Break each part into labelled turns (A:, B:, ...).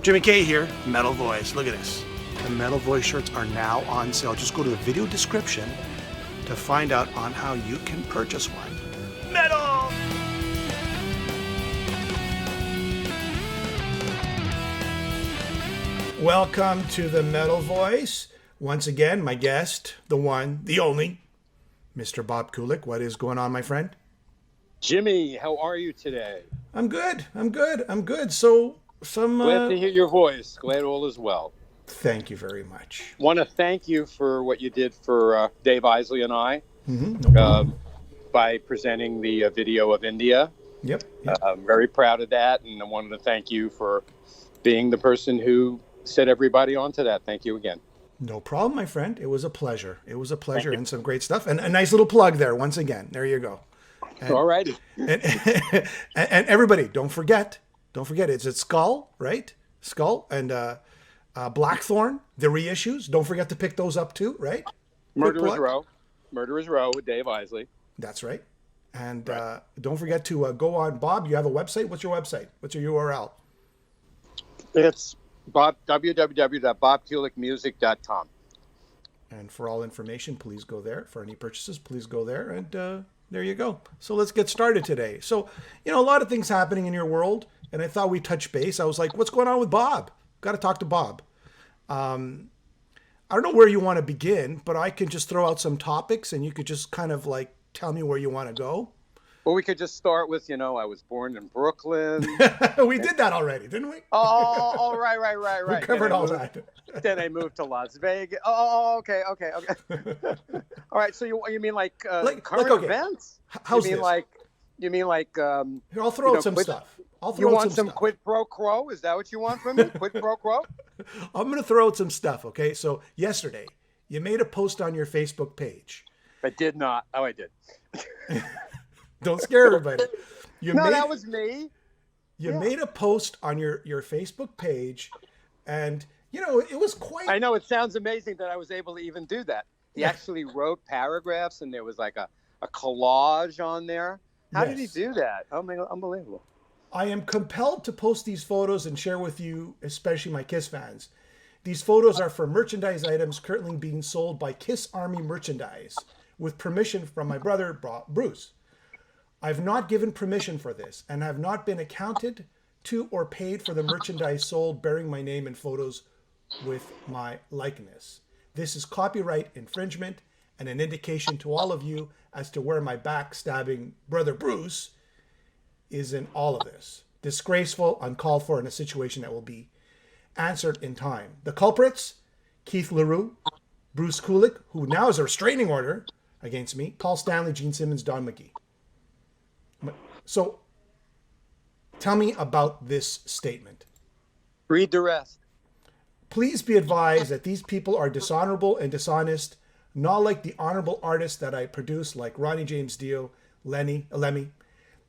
A: Jimmy K here, Metal Voice. Look at this. The Metal Voice shirts are now on sale. Just go to the video description to find out on how you can purchase one. Metal! Welcome to the Metal Voice. Once again, my guest, the one, the only, Mr. Bob Kulick. What is going on, my friend?
B: Jimmy, how are you today?
A: I'm good. So,
B: glad to hear your voice. Glad all is well.
A: Thank you very much.
B: Want to thank you for what you did for Dave Isley and I by presenting the video of India.
A: Yep.
B: I'm very proud of that, and I wanted to thank you for being the person who set everybody onto that. Thank you again.
A: No problem, my friend. It was a pleasure. And some great stuff. And a nice little plug there once again. There you go. And,
B: all righty.
A: And everybody, don't forget, it's at Skull, right? Skull and Blackthorn, the reissues. Don't forget to pick those up too, right?
B: Murderer's Row with Dave Isley.
A: That's right. And don't forget to go on, Bob, you have a website? What's your website? What's your URL?
B: It's www.bobkulickmusic.com.
A: And for all information, please go there. For any purchases, please go there. And there you go. So let's get started today. So, a lot of things happening in your world. And I thought we'd touch base. I was like, what's going on with Bob? Got to talk to Bob. I don't know where you want to begin, but I can just throw out some topics and you could just kind of like tell me where you want to go.
B: Well, we could just start with, I was born in Brooklyn.
A: We did that already, didn't we?
B: Oh, right.
A: We covered all that.
B: Then I moved to Las Vegas. Oh, okay. All right. So you mean like current events?
A: How's
B: you mean
A: this?
B: You mean like?
A: Here, I'll throw out some stuff.
B: You want some quid pro quo? Is that what you want from me? Quid pro quo?
A: I'm going to throw out some stuff. Okay. So yesterday, you made a post on your Facebook page.
B: I did not. Oh, I did.
A: Don't scare everybody.
B: That was me.
A: You made a post on your Facebook page, and it was quite.
B: I know, it sounds amazing that I was able to even do that. He actually wrote paragraphs, and there was like a collage on there. How did he do that? Oh my God, unbelievable!
A: I am compelled to post these photos and share with you, especially my Kiss fans. These photos are for merchandise items currently being sold by Kiss Army Merchandise with permission from my brother Bruce. I've not given permission for this and have not been accounted to or paid for the merchandise sold bearing my name and photos with my likeness. This is copyright infringement and an indication to all of you as to where my backstabbing brother Bruce is in all of this. Disgraceful, uncalled for, in a situation that will be answered in time. The culprits, Keith LaRue, Bruce Kulick, who now is a restraining order against me, Paul Stanley, Gene Simmons, Don McGee. So, tell me about this statement.
B: Read the rest.
A: Please be advised that these people are dishonorable and dishonest, not like the honorable artists that I produce, like Ronnie James Dio, Lemmy.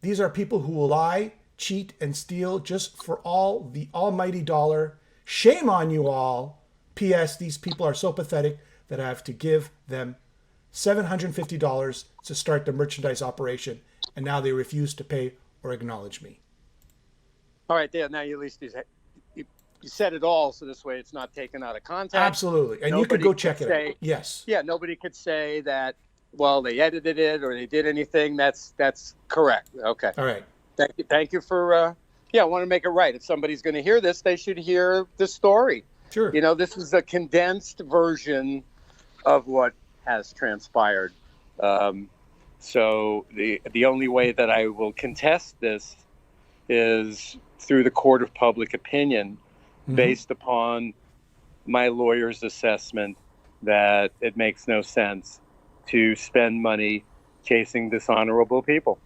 A: These are people who will lie, cheat, and steal just for all the almighty dollar. Shame on you all. P.S. These people are so pathetic that I have to give them $750 to start the merchandise operation, and now they refuse to pay or acknowledge me.
B: All right, there. Now you at least you said it all, so this way it's not taken out of context.
A: Absolutely, and you could go check it out. Yes.
B: Yeah, nobody could say that. Well, they edited it or they did anything. That's correct. Okay.
A: All right.
B: Thank you for. I want to make it right. If somebody's going to hear this, they should hear the story.
A: Sure.
B: This is a condensed version of what has transpired. So the only way that I will contest this is through the court of public opinion, based upon my lawyer's assessment that it makes no sense to spend money chasing dishonorable people.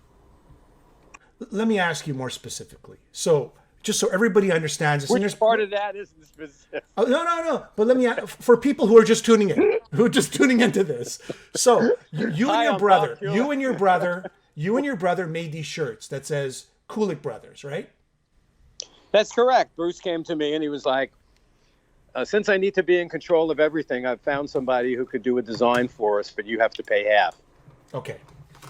A: Let me ask you more specifically. So, just so everybody understands this.
B: Which part of that is specific?
A: Oh, no. But let me ask, for people who are just tuning in, into this. So, you and your brother made these shirts that says Kulick Brothers, right?
B: That's correct. Bruce came to me and he was like, since I need to be in control of everything, I've found somebody who could do a design for us, but you have to pay half.
A: Okay.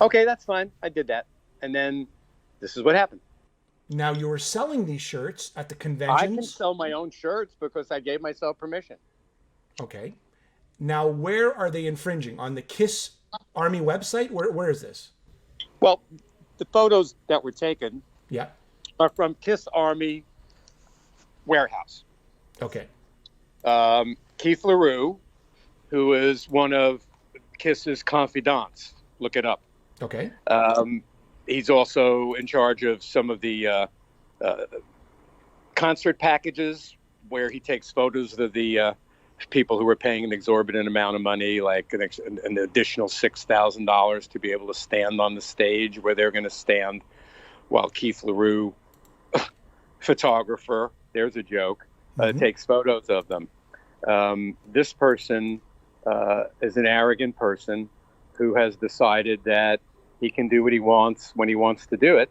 B: Okay, that's fine. I did that. And then this is what happened.
A: Now you were selling these shirts at the
B: I can
A: conventions.
B: sell my own shirts because I gave myself permission.
A: Okay. Now where are they infringing? On the Kiss Army website? Where is this?
B: Well, the photos that were taken
A: Yeah.
B: are from Kiss Army warehouse.
A: Okay.
B: Keith LaRue, who is one of Kiss's confidants, look it up.
A: Okay.
B: He's also in charge of some of the concert packages where he takes photos of the people who are paying an exorbitant amount of money, like an additional $6,000 to be able to stand on the stage where they're going to stand, while Keith LaRue, photographer, there's a joke, takes photos of them. This person is an arrogant person who has decided that he can do what he wants when he wants to do it.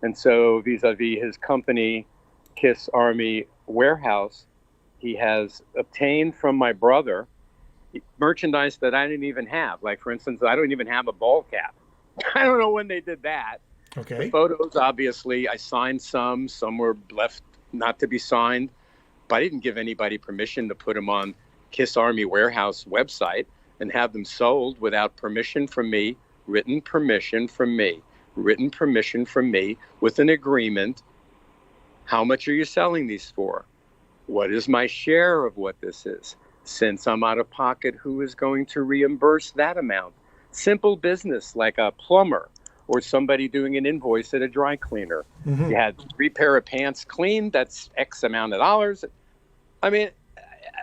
B: And so vis-a-vis his company, Kiss Army Warehouse, he has obtained from my brother merchandise that I didn't even have. Like, for instance, I don't even have a ball cap. I don't know when they did that.
A: Okay.
B: The photos, obviously, I signed some were left not to be signed, but I didn't give anybody permission to put them on Kiss Army Warehouse website and have them sold without permission from me, written permission from me with an agreement. How much are you selling these for? What is my share of what this is? Since I'm out of pocket, who is going to reimburse that amount? Simple business like a plumber or somebody doing an invoice at a dry cleaner. You had 3 pair of pants cleaned, that's X amount of dollars. I mean,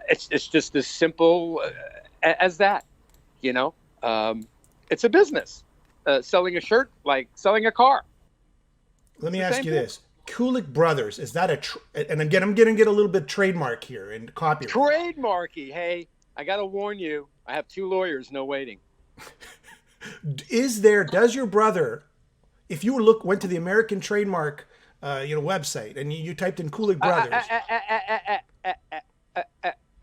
B: it's just as simple as that, you know? It's a business. Selling a shirt like selling a car.
A: Let me ask you this. Kulick Brothers, is that and again, I'm going to get a little bit trademark here and copyright.
B: Trademarky. Hey, I got to warn you, I have 2 lawyers, no waiting.
A: Does your brother, if you went to the American trademark, website and you typed in Kulick Brothers.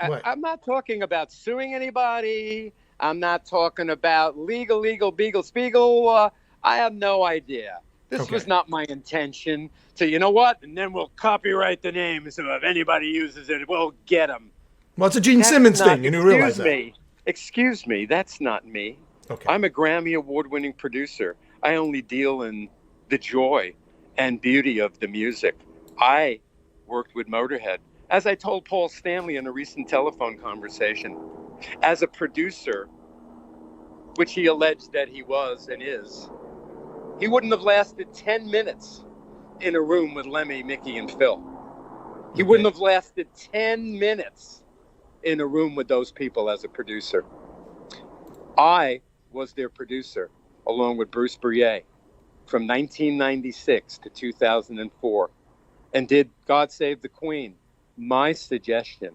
A: What?
B: I'm not talking about suing anybody. I'm not talking about legal, beagle, spiegel. I have no idea. This was not my intention to, you know what? And then we'll copyright the name. So if anybody uses it, we'll get them.
A: Well, it's a Gene Simmons thing, and you realize that.
B: Excuse me, that's not me.
A: Okay.
B: I'm a Grammy award-winning producer. I only deal in the joy and beauty of the music. I worked with Motorhead. As I told Paul Stanley in a recent telephone conversation, as a producer, which he alleged that he was and is, he wouldn't have lasted 10 minutes in a room with Lemmy, Mickey, and Phil. He wouldn't have lasted 10 minutes in a room with those people as a producer. I was their producer, along with Bruce Brouillet, from 1996 to 2004, and did God Save the Queen, my suggestion.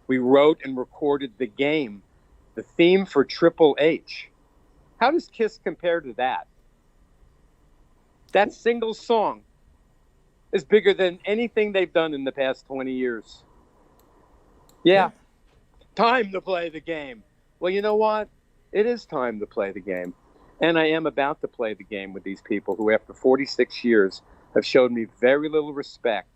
B: We wrote and recorded The Game, the theme for Triple H. How does Kiss compare to that? That single song is bigger than anything they've done in the past 20 years. Yeah. Time to play the game. Well, you know what? It is time to play the game. And I am about to play the game with these people who, after 46 years, have showed me very little respect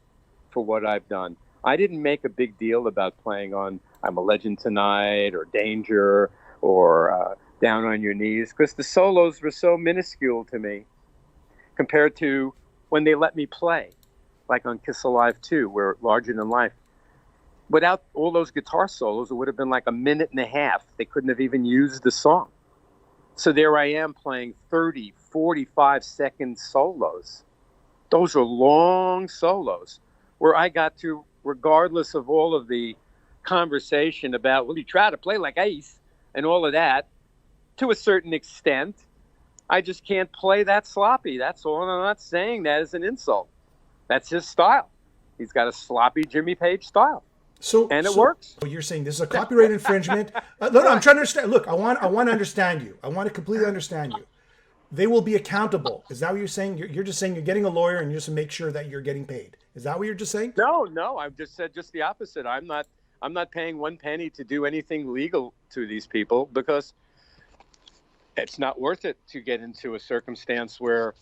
B: for what I've done. I didn't make a big deal about playing on I'm a Legend Tonight or Danger or Down on Your Knees, because the solos were so minuscule to me compared to when they let me play, like on Kiss Alive 2, where Larger Than Life. Without all those guitar solos, it would have been like a minute and a half. They couldn't have even used the song. So there I am playing 30, 45-second solos. Those are long solos where I got to, regardless of all of the conversation about, well, you try to play like Ace and all of that, to a certain extent, I just can't play that sloppy. That's all. And I'm not saying that as an insult. That's his style. He's got a sloppy Jimmy Page style. And it works.
A: So you're saying this is a copyright infringement? No, I'm trying to understand. Look, I want to understand you. I want to completely understand you. They will be accountable. Is that what you're saying? You're just saying you're getting a lawyer and you just make sure that you're getting paid. Is that what you're just saying?
B: No. I've just said just the opposite. I'm not paying one penny to do anything legal to these people because it's not worth it to get into a circumstance where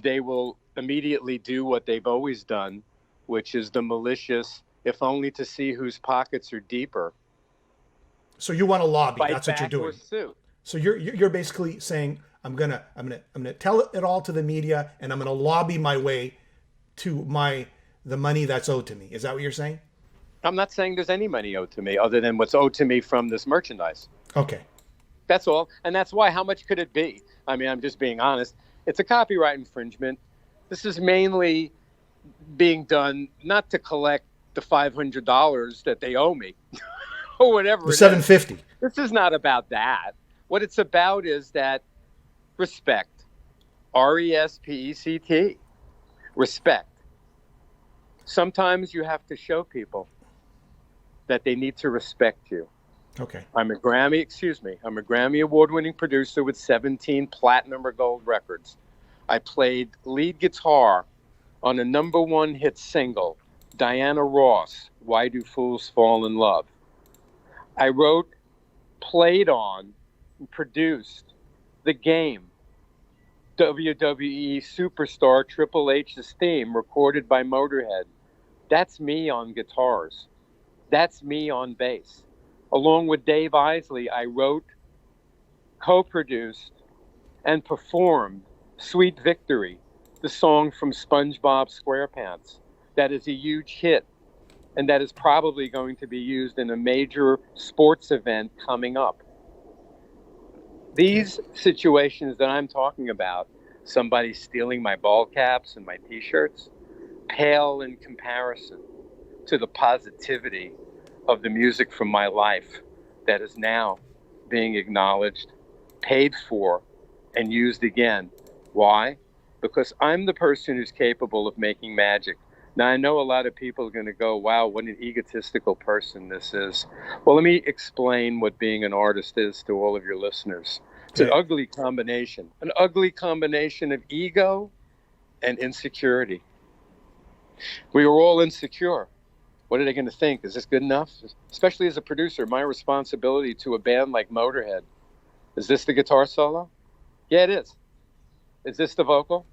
B: they will immediately do what they've always done, which is the malicious, if only to see whose pockets are deeper.
A: So you want to lobby?
B: Fight
A: That's what you're
B: back or
A: doing.
B: sue.
A: So you're basically saying I'm gonna tell it all to the media, and I'm gonna lobby my way to the money that's owed to me. Is that what you're saying?
B: I'm not saying there's any money owed to me other than what's owed to me from this merchandise.
A: Okay.
B: That's all. And that's why, how much could it be? I mean, I'm just being honest. It's a copyright infringement. This is mainly being done not to collect the $500 that they owe me or whatever.
A: The $750.
B: This is not about that. What it's about is that respect. RESPECT. Respect. Sometimes you have to show people that they need to respect you.
A: Okay.
B: I'm a Grammy award-winning producer with 17 platinum or gold records. I played lead guitar on a #1 hit single, Diana Ross, Why Do Fools Fall in Love? I wrote, played on, and produced The Game, WWE superstar Triple H's theme, recorded by Motorhead. That's me on guitars. That's me on bass. Along with Dave Isley, I wrote, co-produced, and performed Sweet Victory, the song from SpongeBob SquarePants. That is a huge hit, and that is probably going to be used in a major sports event coming up. These situations that I'm talking about, somebody stealing my ball caps and my t-shirts, pale in comparison to the positivity of the music from my life that is now being acknowledged, paid for, and used again. Why? Because I'm the person who's capable of making magic. Now, I know a lot of people are going to go, wow, what an egotistical person this is. Well, let me explain what being an artist is to all of your listeners. It's an ugly combination of ego and insecurity. We are all insecure. What are they going to think? Is this good enough? Especially as a producer, my responsibility to a band like Motorhead. Is this the guitar solo? Yeah, it is. Is this the vocal?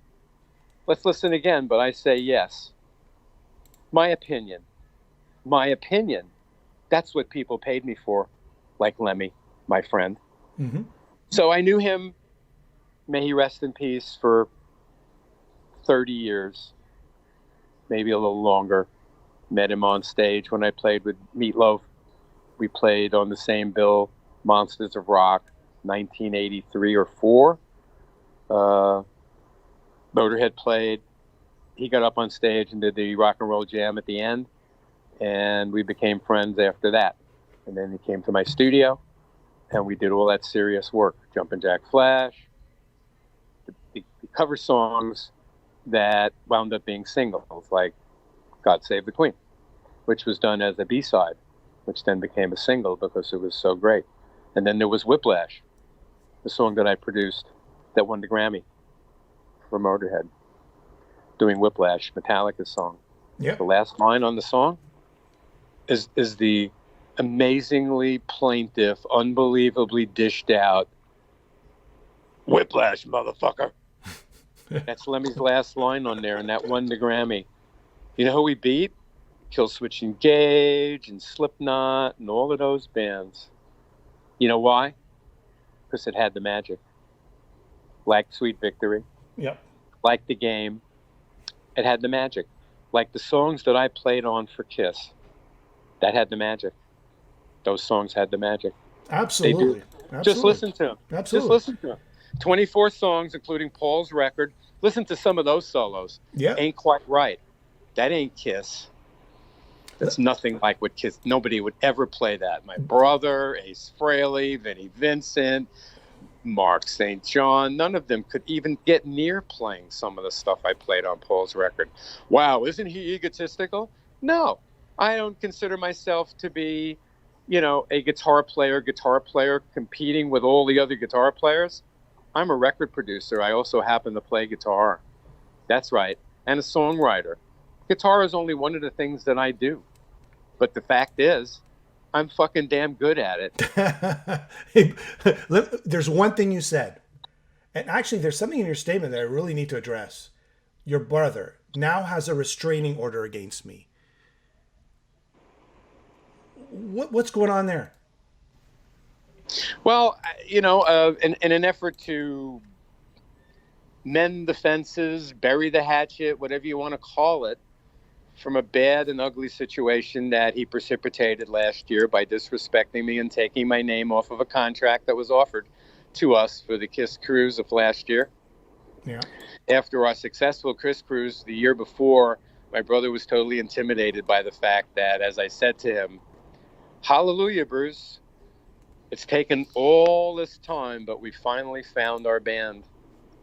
B: Let's listen again, but I say yes. My opinion. That's what people paid me for, like Lemmy, my friend.
A: Mm-hmm.
B: So I knew him, may he rest in peace, for 30 years, maybe a little longer. Met him on stage when I played with Meatloaf. We played on the same bill, Monsters of Rock, 1983 or 4. Motorhead played. He got up on stage and did the rock and roll jam at the end, and we became friends after that. And then he came to my studio, and we did all that serious work, Jumpin' Jack Flash, the cover songs that wound up being singles, like God Save the Queen, which was done as a B-side, which then became a single because it was so great. And then there was Whiplash, the song that I produced that won the Grammy for Motorhead, doing Whiplash, Metallica's song.
A: Yep.
B: The last line on the song is the amazingly plaintive, unbelievably dished out, Whiplash, motherfucker. That's Lemmy's last line on there, and that won the Grammy. You know who we beat? Killswitch Engage and Slipknot and all of those bands. You know why? Because it had the magic. Like Sweet Victory.
A: Yep.
B: Like The Game. It had the magic. Like the songs that I played on for Kiss. That had the magic. Those songs had the magic.
A: Absolutely.
B: Just listen to them.
A: Absolutely.
B: Just listen to them. 24 songs, including Paul's record. Listen to some of those solos.
A: Yeah.
B: Ain't Quite Right. That ain't Kiss. That's nothing like what Kiss. Nobody would ever play that. My brother, Ace Frehley, Vinnie Vincent, Mark St. John, none of them could even get near playing some of the stuff I played on Paul's record. Wow, isn't he egotistical? No, I don't consider myself to be, a guitar player competing with all the other guitar players. I'm a record producer. I also happen to play guitar. That's right. And a songwriter. Guitar is only one of the things that I do. But the fact is, I'm fucking damn good at it.
A: Hey, there's one thing you said. And actually, there's something in your statement that I really need to address. your brother, now has a restraining order against me. What's going on there?
B: Well, in an effort to mend the fences, bury the hatchet, whatever you want to call it, from a bad and ugly situation that he precipitated last year by disrespecting me and taking my name off of a contract that was offered to us for the Kiss cruise of last year.
A: Yeah.
B: After our successful Kiss cruise the year before, my brother was totally intimidated by the fact that, as I said to him, "Hallelujah, Bruce. It's taken all this time, but we finally found our band.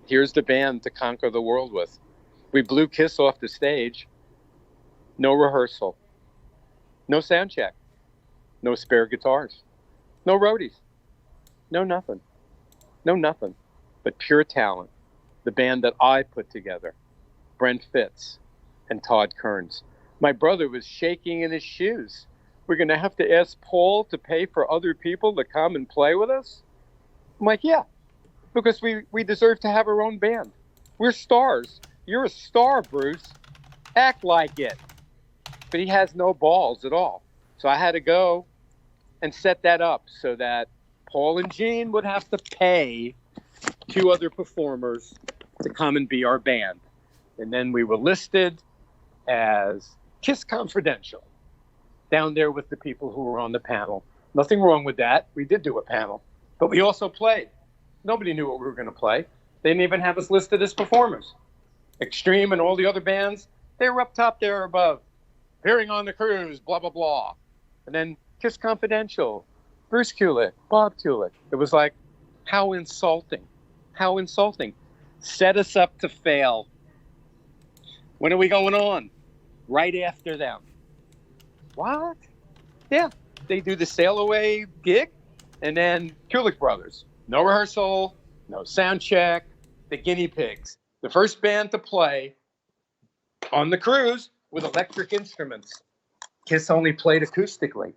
B: Here's the band to conquer the world with." We blew Kiss off the stage. No rehearsal. No sound check. No spare guitars. No roadies. No nothing. No nothing. But pure talent. The band that I put together. Brent Fitz and Todd Kearns. My brother was shaking in his shoes. "We're going to have to ask Paul to pay for other people to come and play with us?" I'm like, "Yeah, because we deserve to have our own band. We're stars. You're a star, Bruce. Act like it." But he has no balls at all. So I had to go and set that up so that Paul and Gene would have to pay 2 other performers to come and be our band. And then we were listed as Kiss Confidential down there with the people who were on the panel. Nothing wrong with that. We did do a panel, but we also played. Nobody knew what we were going to play. They didn't even have us listed as performers. Extreme and all the other bands, they were up top there above. Appearing on the cruise, blah, blah, blah. And then Kiss Confidential, Bruce Kulick, Bob Kulick. It was like, how insulting. How insulting. Set us up to fail. When are we going on? Right after them. What? Yeah. They do the Sail Away gig, and then Kulick Brothers. No rehearsal, no sound check, the guinea pigs. The first band to play on the cruise with electric instruments. Kiss only played acoustically.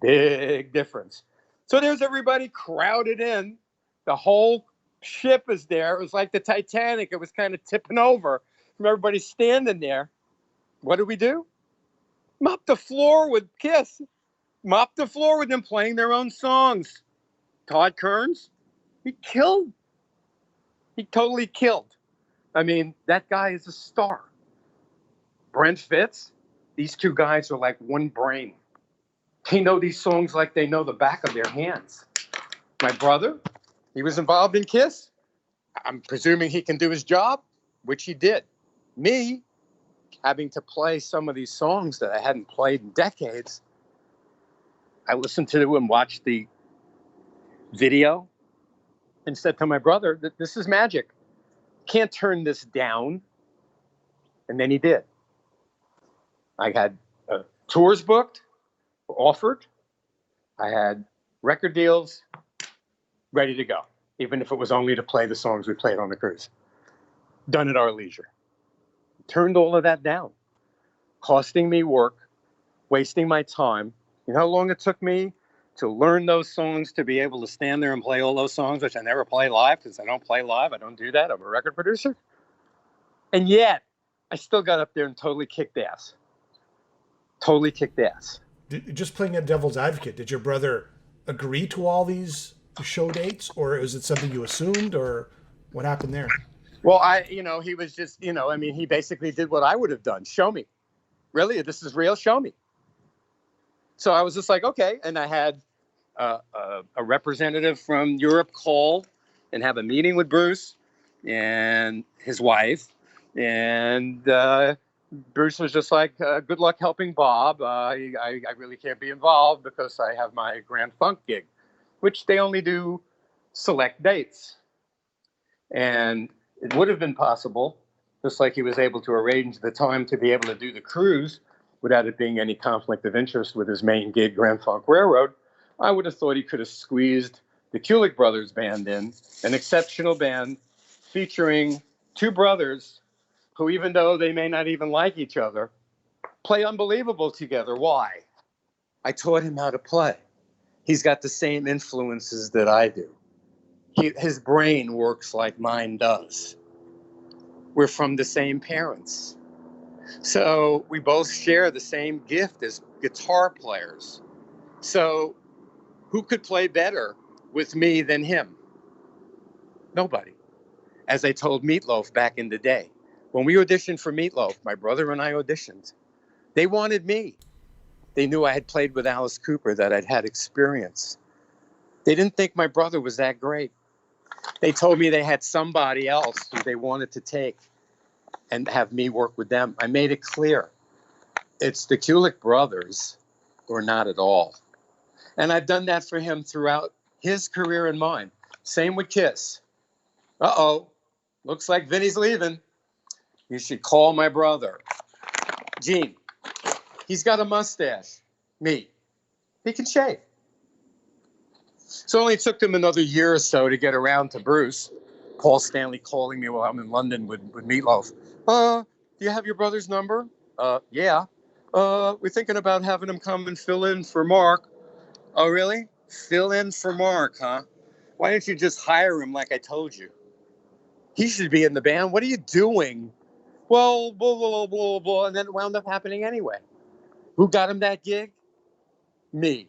B: Big difference. So there's everybody crowded in. The whole ship is there. It was like the Titanic. It was kind of tipping over from everybody standing there. What do? Mop the floor with Kiss. Mop the floor with them playing their own songs. Todd Kearns, he killed. He totally killed. I mean, that guy is a star. Brent Fitz, these 2 guys are like one brain. They know these songs like they know the back of their hands. My brother, he was involved in Kiss. I'm presuming he can do his job, which he did. Me, having to play some of these songs that I hadn't played in decades, I listened to and watched the video and said to my brother that this is magic. Can't turn this down. And then he did. I had tours booked, offered. I had record deals ready to go, even if it was only to play the songs we played on the cruise. Done at our leisure. Turned all of that down, costing me work, wasting my time. You know how long it took me to learn those songs, to be able to stand there and play all those songs, which I never play live because I don't play live. I don't do that. I'm a record producer. And yet, I still got up there and totally kicked ass. Totally kicked ass.
A: Just playing a devil's advocate, did your brother agree to all these show dates, or is it something you assumed, or what happened there?
B: Well, he was just, he basically did what I would have done. Show me. Really? This is real? Show me. So I was just like, okay. And I had a representative from Europe call and have a meeting with Bruce and his wife. And Bruce was just like, good luck helping Bob. I really can't be involved because I have my Grand Funk gig, which they only do select dates. And it would have been possible, just like he was able to arrange the time to be able to do the cruise without it being any conflict of interest with his main gig, Grand Funk Railroad. I would have thought he could have squeezed the Kulick Brothers band in, an exceptional band featuring 2 brothers who, even though they may not even like each other, play unbelievable together. Why? I taught him how to play. He's got the same influences that I do. His brain works like mine does. we're from the same parents. So we both share the same gift as guitar players. So who could play better with me than him? Nobody. As I told Meatloaf back in the day, when we auditioned for Meatloaf, my brother and I auditioned, they wanted me. They knew I had played with Alice Cooper, that I'd had experience. They didn't think my brother was that great. They told me they had somebody else who they wanted to take and have me work with them. I made it clear. It's the Kulick brothers or not at all. And I've done that for him throughout his career and mine. Same with Kiss. Uh-oh, looks like Vinny's leaving. You should call my brother. Gene, he's got a mustache. Me, he can shave. So it only took them another year or so to get around to Bruce. Paul Stanley calling me while I'm in London with Meatloaf. Do you have your brother's number? Yeah. We're thinking about having him come and fill in for Mark. Oh, really? Fill in for Mark, huh? Why didn't you just hire him like I told you? He should be in the band. What are you doing? Well, blah, blah, blah, blah, blah. And then it wound up happening anyway. Who got him that gig? Me.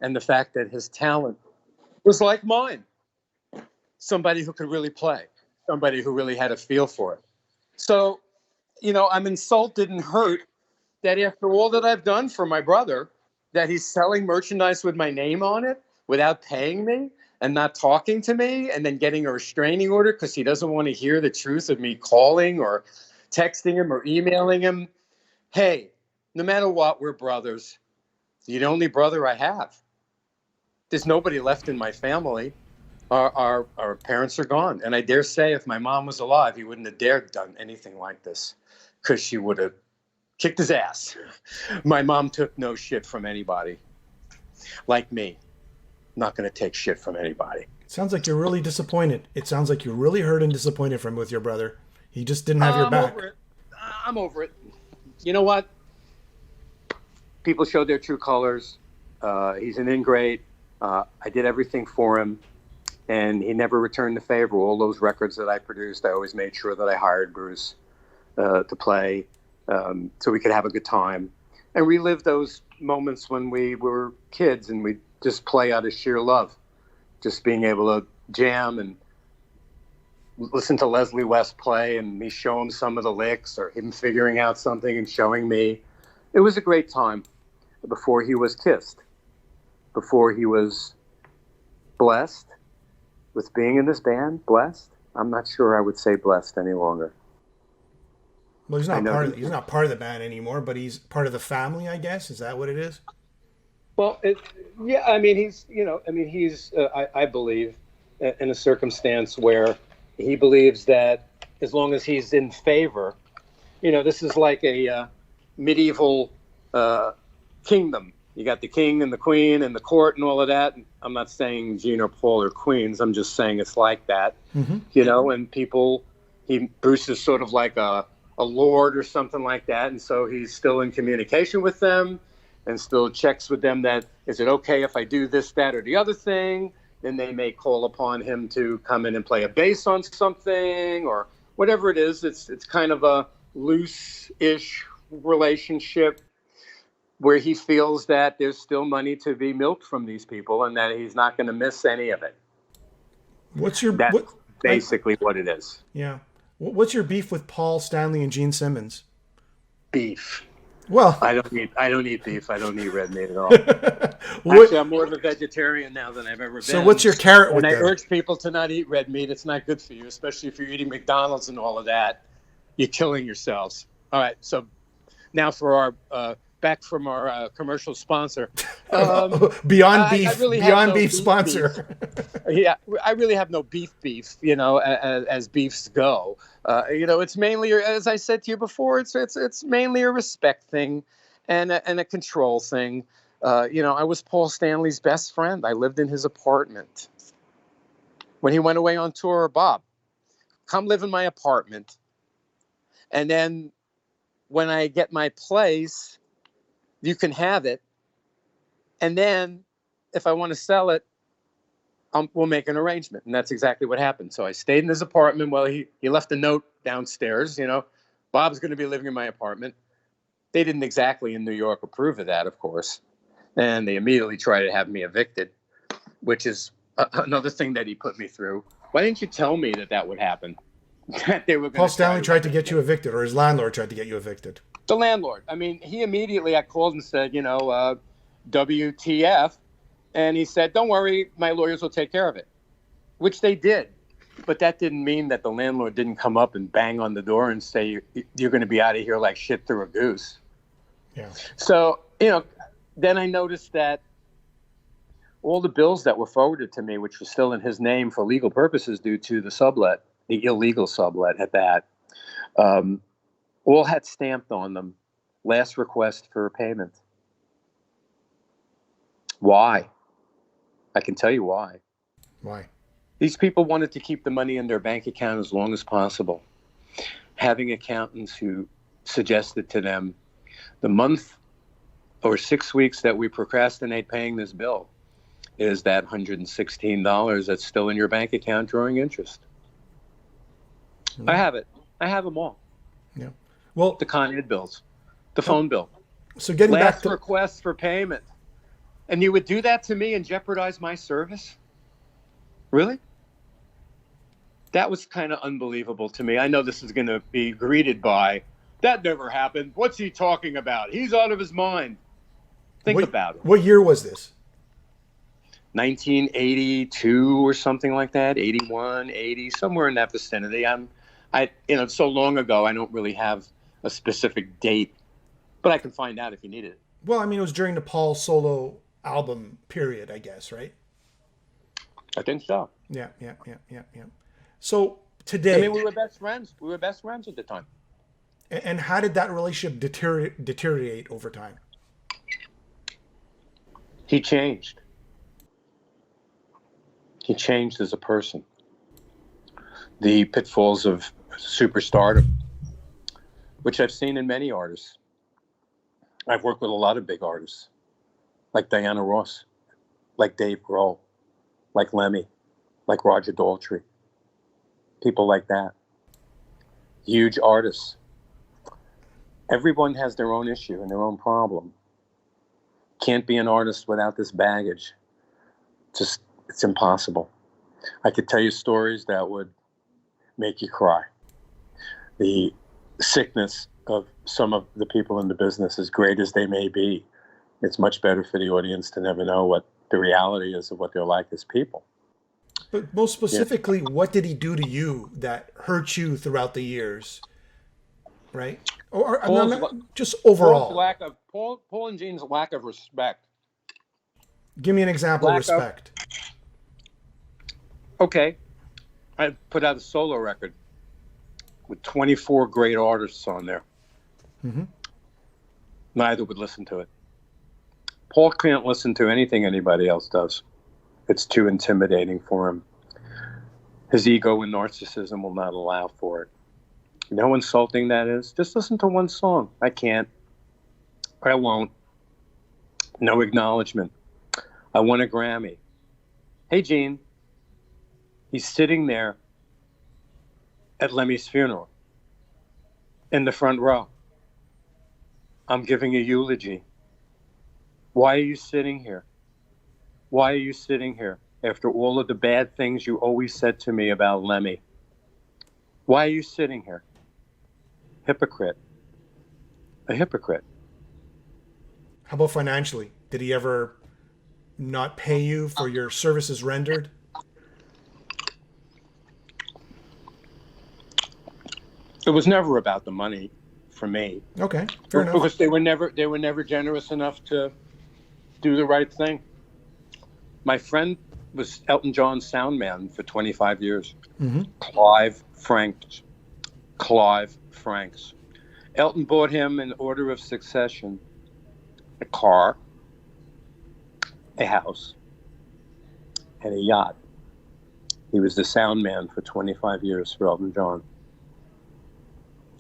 B: And the fact that his talent was like mine. Somebody who could really play. Somebody who really had a feel for it. So, I'm insulted and hurt that after all that I've done for my brother, that he's selling merchandise with my name on it without paying me and not talking to me and then getting a restraining order because he doesn't want to hear the truth of me calling or texting him or emailing him. Hey, no matter what, we're brothers. You're the only brother I have. There's nobody left in my family. Our parents are gone. And I dare say if my mom was alive, he wouldn't have dared done anything like this because she would have kicked his ass. My mom took no shit from anybody. Like me. Not going to take shit from anybody.
A: Sounds like you're really disappointed. It sounds like you're really hurt and disappointed with your brother. He just didn't have your back.
B: I'm over it. You know what? People showed their true colors. He's an ingrate. I did everything for him. And he never returned the favor. All those records that I produced, I always made sure that I hired Bruce to play so we could have a good time and relive those moments when we were kids and we just play out of sheer love. Just being able to jam and listen to W.A.S.P play and me show him some of the licks or him figuring out something and showing me. It was a great time before he was kissed, before he was blessed with being in this band. Blessed? I'm not sure I would say blessed any longer.
A: Well, he's not part of the band anymore, but he's part of the family, I guess. Is that what it is?
B: Well, I believe in a circumstance where he believes that as long as he's in favor, this is like a medieval kingdom. You got the king and the queen and the court and all of that. I'm not saying Gene or Paul are queens. I'm just saying it's like that, and people, Bruce is sort of like a lord or something like that. And so he's still in communication with them and still checks with them that, is it okay if I do this, that, or the other thing? Then they may call upon him to come in and play a bass on something or whatever it is. It's kind of a loose-ish relationship where he feels that there's still money to be milked from these people and that he's not going to miss any of it. That's basically what it is.
A: Yeah. What's your beef with Paul Stanley and Gene Simmons?
B: Beef.
A: Well,
B: I don't eat beef. I don't eat red meat at all. Actually, I'm more of a vegetarian now than I've ever been.
A: So what's your carrot with
B: them?
A: And
B: I urge people to not eat red meat. It's not good for you, especially if you're eating McDonald's and all of that. You're killing yourselves. All right. So now for our back from our commercial sponsor,
A: Beyond Beef sponsor.
B: Yeah, I really have no beef, as beefs go. It's mainly, as I said to you before, it's mainly a respect thing and a control thing. I was Paul Stanley's best friend. I lived in his apartment. When he went away on tour, Bob, come live in my apartment. And then when I get my place, you can have it. And then if I want to sell it, we'll make an arrangement. And that's exactly what happened. So I stayed in his apartment. Well, he left a note downstairs, Bob's going to be living in my apartment. They didn't exactly in New York approve of that, of course. And they immediately tried to have me evicted, which is another thing that he put me through. Why didn't you tell me that would happen? That they were
A: Paul Stanley tried to get you evicted, or his landlord tried to get you evicted.
B: The landlord. I mean, I called and said, WTF. And he said, don't worry, my lawyers will take care of it, which they did. But that didn't mean that the landlord didn't come up and bang on the door and say, you're going to be out of here like shit through a goose.
A: Yeah.
B: So, then I noticed that all the bills that were forwarded to me, which was still in his name for legal purposes due to the sublet, the illegal sublet at that, all had stamped on them, last request for payment. Why? I can tell you why.
A: Why?
B: These people wanted to keep the money in their bank account as long as possible. Having accountants who suggested to them the month or 6 weeks that we procrastinate paying this bill is that $116 that's still in your bank account drawing interest. Mm-hmm. I have it. I have them all.
A: Yeah. Well,
B: the Con Ed bills, the phone bill.
A: So getting back to
B: request for payment. And you would do that to me and jeopardize my service? Really? That was kind of unbelievable to me. I know this is going to be greeted by, that never happened. What's he talking about? He's out of his mind. Think about it.
A: What year was this?
B: 1982 or something like that. 81, 80, somewhere in that vicinity. It's so long ago, I don't really have a specific date, but I can find out if you need it.
A: Well, I mean, it was during the Paul solo album period, I guess, right?
B: I think so.
A: Yeah. So today,
B: we were best friends. We were best friends at the time.
A: And how did that relationship deteriorate over time?
B: He changed. He changed as a person. The pitfalls of superstardom, which I've seen in many artists. I've worked with a lot of big artists, like Diana Ross, like Dave Grohl, like Lemmy, like Roger Daltrey. People like that. Huge artists. Everyone has their own issue and their own problem. Can't be an artist without this baggage. It's impossible. I could tell you stories that would make you cry. The sickness of some of the people in the business, as great as they may be, it's much better for the audience to never know what the reality is of what they're like as people.
A: But most specifically, What did he do to you that hurt you throughout the years? Right? Or just overall.
B: Paul and Gene's lack of respect.
A: Give me an example of respect.
B: Okay. I put out a solo record with 24 great artists on there.
A: Mm-hmm.
B: Neither would listen to it. Paul can't listen to anything anybody else does. It's too intimidating for him. His ego and narcissism will not allow for it. You know how insulting that is? Just listen to one song. I can't. I won't. No acknowledgement. I won a Grammy. Hey, Gene. He's sitting there at Lemmy's funeral in the front row. I'm giving a eulogy. Why are you sitting here? Why are you sitting here after all of the bad things you always said to me about Lemmy? Why are you sitting here? Hypocrite. A hypocrite.
A: How about financially? Did he ever not pay you for your services rendered?
B: It was never about the money for me.
A: Okay, fair enough.
B: Because they were never generous enough to do the right thing. My friend was Elton John's sound man for 25 years.
A: Mm-hmm.
B: Clive Franks. Elton bought him in order of succession a car, a house, and a yacht. He was the sound man for 25 years for Elton John.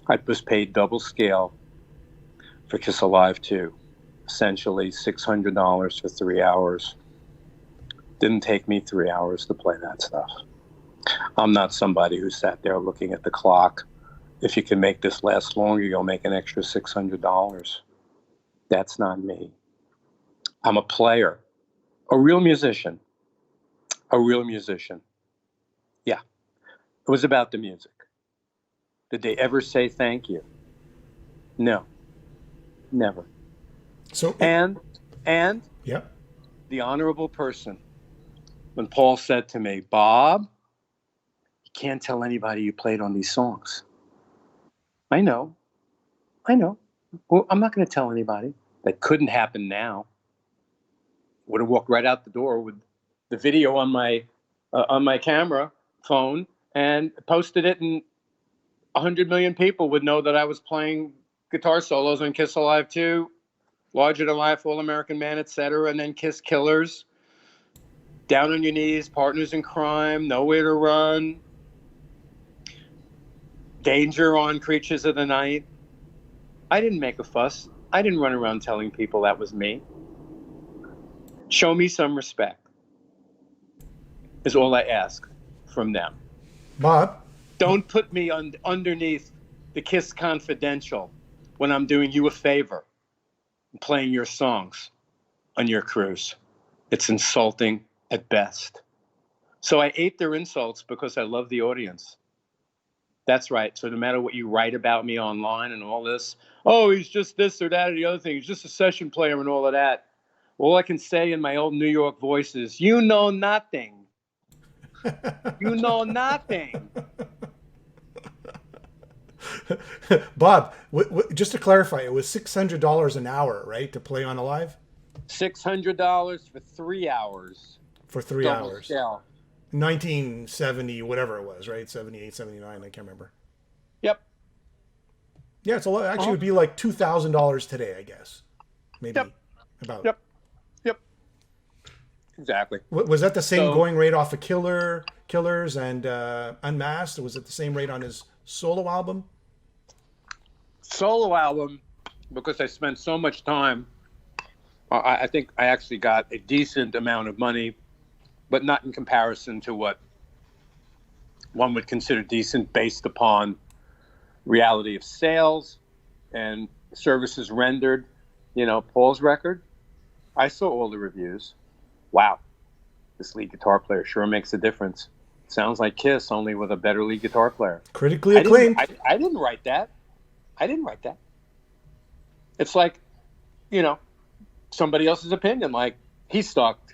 B: I was paid double scale for Kiss Alive 2, essentially $600 for 3 hours. Didn't take me 3 hours to play that stuff. I'm not somebody who sat there looking at the clock. If you can make this last longer, you'll make an extra $600. That's not me. I'm a player, a real musician, a real musician. Yeah, it was about the music. Did they ever say thank you? No, never.
A: So
B: And
A: yeah.
B: the honorable person, when Paul said to me, Bob, you can't tell anybody you played on these songs. I know. Well, I'm not going to tell anybody. That couldn't happen now. Would have walked right out the door with the video on my camera phone and posted it, and 100 million people would know that I was playing guitar solos on Kiss Alive 2, Larger Than Life, All American Man, etc., and then Kiss Killers, Down on Your Knees, Partners in Crime, Nowhere to Run, Danger on Creatures of the Night. I didn't make a fuss. I didn't run around telling people that was me. Show me some respect is all I ask from them.
A: Bob,
B: Don't put me underneath the Kiss Confidential when I'm doing you a favor and playing your songs on your cruise. It's insulting at best. So I ate their insults because I love the audience. That's right. So no matter what you write about me online and all this, oh, he's just this or that or the other thing, he's just a session player and all of that. All I can say in my old New York voice is, you know nothing. You know nothing.
A: Bob, just to clarify, it was $600 an hour, right, to play on Alive?
B: $600 for 3 hours.
A: For 3
B: Double
A: hours.
B: scale.
A: 1970, whatever it was, right? 78, 79, I can't remember.
B: Yep.
A: Yeah, it's a lot. Actually, it would be like $2,000 today, I guess. Maybe.
B: Yep.
A: About.
B: Yep. Exactly.
A: Was that the same going rate off of Killers and Unmasked? Or was it the same rate on his solo album?
B: Solo album, because I spent so much time, I think I actually got a decent amount of money, but not in comparison to what one would consider decent based upon reality of sales and services rendered. You know, Paul's record, I saw all the reviews. Wow, this lead guitar player sure makes a difference. Sounds like Kiss, only with a better lead guitar player.
A: Critically acclaimed.
B: I didn't write that. It's like, you know, somebody else's opinion. Like, he sucked.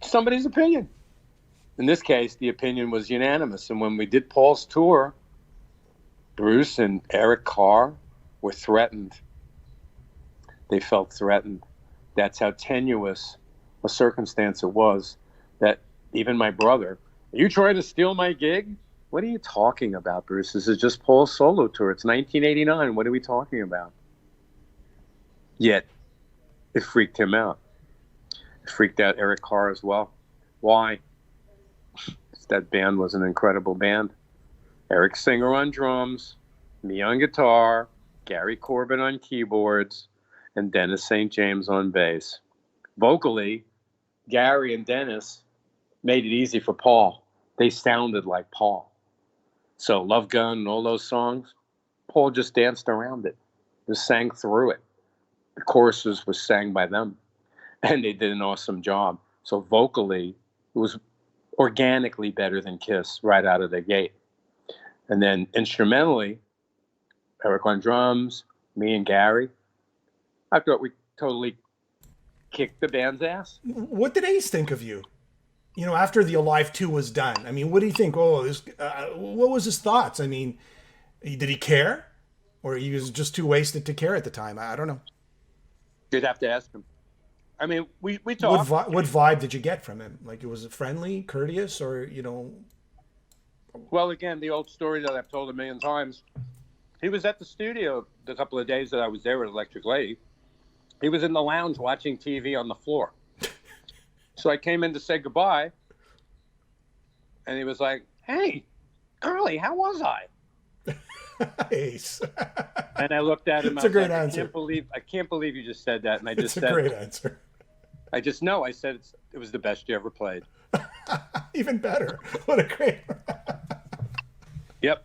B: Somebody's opinion. In this case, the opinion was unanimous. And when we did Paul's tour, Bruce and Eric Carr were threatened. They felt threatened. That's how tenuous a circumstance it was, that even my brother, are you trying to steal my gig? What are you talking about, Bruce? This is just Paul's solo tour. It's 1989. What are we talking about? Yet, it freaked him out. It freaked out Eric Carr as well. Why? That band was an incredible band. Eric Singer on drums, me on guitar, Gary Corbin on keyboards, and Dennis St. James on bass. Vocally, Gary and Dennis made it easy for Paul. They sounded like Paul. So Love Gun and all those songs, Paul just danced around it, just sang through it. The choruses were sang by them, and they did an awesome job. So vocally, it was organically better than Kiss right out of the gate. And then instrumentally, Eric on drums, me and Gary, I thought we totally kicked the band's ass.
A: What did Ace think of you? You know, after the Alive 2 was done. I mean, what do you think? Oh, what was his thoughts? I mean, did he care? Or he was just too wasted to care at the time? I don't know.
B: You'd have to ask him. I mean, we talked.
A: What vibe did you get from him? Like, was it friendly, courteous, or, you know?
B: Well, again, the old story that I've told a million times. He was at the studio the couple of days that I was there with Electric Lady. He was in the lounge watching TV on the floor. So I came in to say goodbye, and he was like, "Hey, Curly, how was I?"
A: Ace.
B: And I looked at him.
A: It's a great answer.
B: I can't believe you just said that. And I just said,
A: "It's a great answer."
B: I just know. I said it was the best you ever played.
A: Even better. What a great.
B: Yep.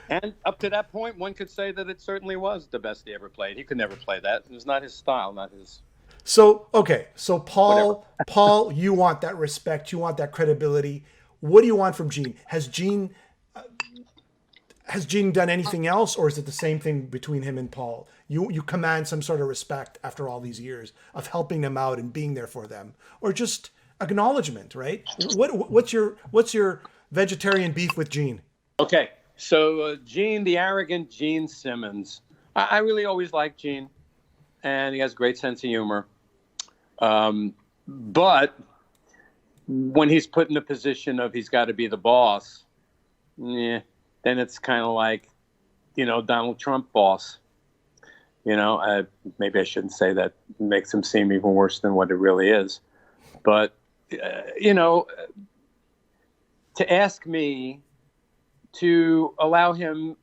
B: And up to that point, one could say that it certainly was the best he ever played. He could never play that. It was not his style, not his.
A: So, okay. So
B: Whatever.
A: Paul, you want that respect. You want that credibility. What do you want from Gene? Has Gene done anything else, or is it the same thing between him and Paul? You command some sort of respect after all these years of helping them out and being there for them, or just acknowledgement, right? What's your vegetarian beef with Gene?
B: Okay. So Gene, the arrogant Gene Simmons. I really always liked Gene, and he has a great sense of humor. But when he's put in the position of he's got to be the boss, then it's kind of like, Donald Trump boss. Maybe I shouldn't say that. It makes him seem even worse than what it really is. But, to ask me to allow him,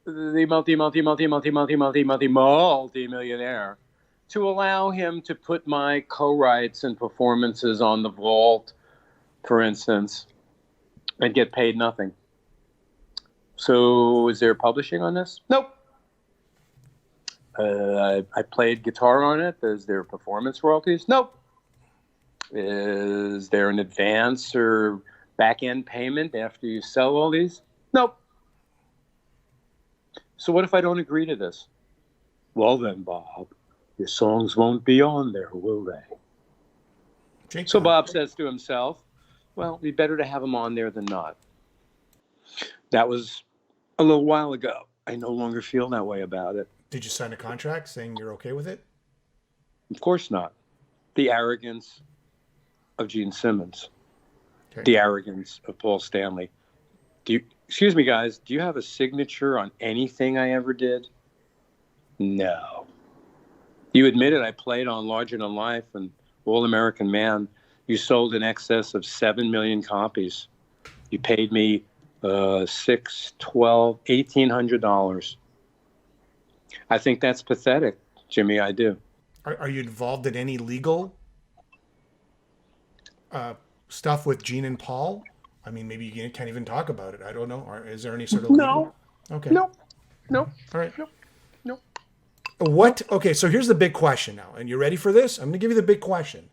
B: the multi-millionaire, to allow him to put my co-writes and performances on the vault, for instance, and get paid nothing. So is there publishing on this? Nope. I played guitar on it. Is there performance royalties? Nope. Is there an advance or back-end payment after you sell all these? Nope. So what if I don't agree to this? Well then, Bob, your songs won't be on there, will they? So Bob says to himself, well, it'd be better to have them on there than not. That was a little while ago. I no longer feel that way about it.
A: Did you sign a contract saying you're okay with it?
B: Of course not. The arrogance of Gene Simmons.
A: Okay.
B: The arrogance of Paul Stanley. Excuse me, guys, do you have a signature on anything I ever did? No. You admitted I played on Larger Than Life and All American Man. You sold in excess of 7 million copies. You paid me $600, $1200, $1,800. I think that's pathetic, Jimmy. I do.
A: Are you involved in any legal stuff with Gene and Paul? I mean, maybe you can't even talk about it. I don't know. Or is there any sort of legal?
B: No.
A: Okay.
B: No.
A: All right.
B: No.
A: What? Okay, so here's the big question now. And you ready for this? I'm going to give you the big question.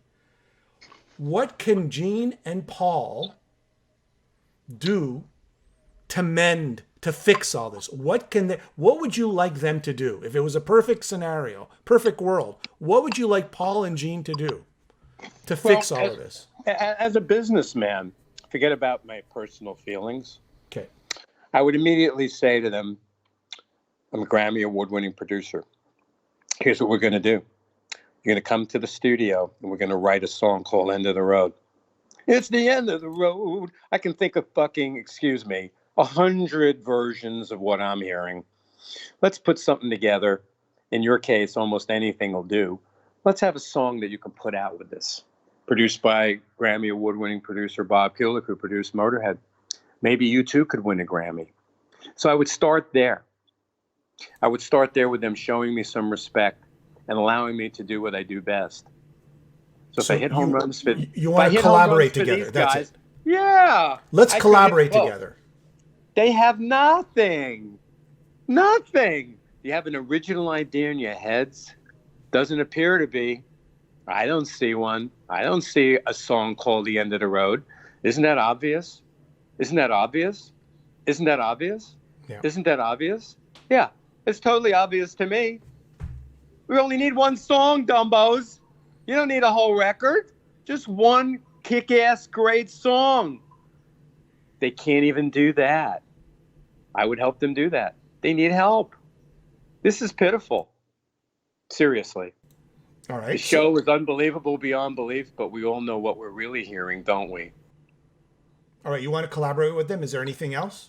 A: What can Gene and Paul do to fix all this? What would you like them to do? If it was a perfect scenario, perfect world, what would you like Paul and Gene to do to fix all of this?
B: As a businessman, forget about my personal feelings.
A: Okay.
B: I would immediately say to them, I'm a Grammy award-winning producer. Here's what we're going to do. You're going to come to the studio and we're going to write a song called End of the Road. It's the end of the road. I can think of 100 versions of what I'm hearing. Let's put something together. In your case, almost anything will do. Let's have a song that you can put out with this. Produced by Grammy award-winning producer Bob Kulick, who produced Motorhead. Maybe you too could win a Grammy. So I would start there. I would start there with them showing me some respect and allowing me to do what I do best. So if I hit home runs for
A: you want to collaborate together. That's
B: guys,
A: it.
B: Yeah.
A: Let's collaborate together.
B: They have nothing. Nothing. You have an original idea in your heads? Doesn't appear to be. I don't see one. I don't see a song called The End of the Road. Isn't that obvious? Isn't that obvious? Isn't that obvious?
A: Yeah.
B: Isn't that obvious? Yeah, it's totally obvious to me. We only need one song, Dumbos. You don't need a whole record. Just one kick-ass great song. They can't even do that. I would help them do that. They need help. This is pitiful. Seriously.
A: All right.
B: The show is unbelievable beyond belief, but we all know what we're really hearing, don't we?
A: All right. You want to collaborate with them? Is there anything else?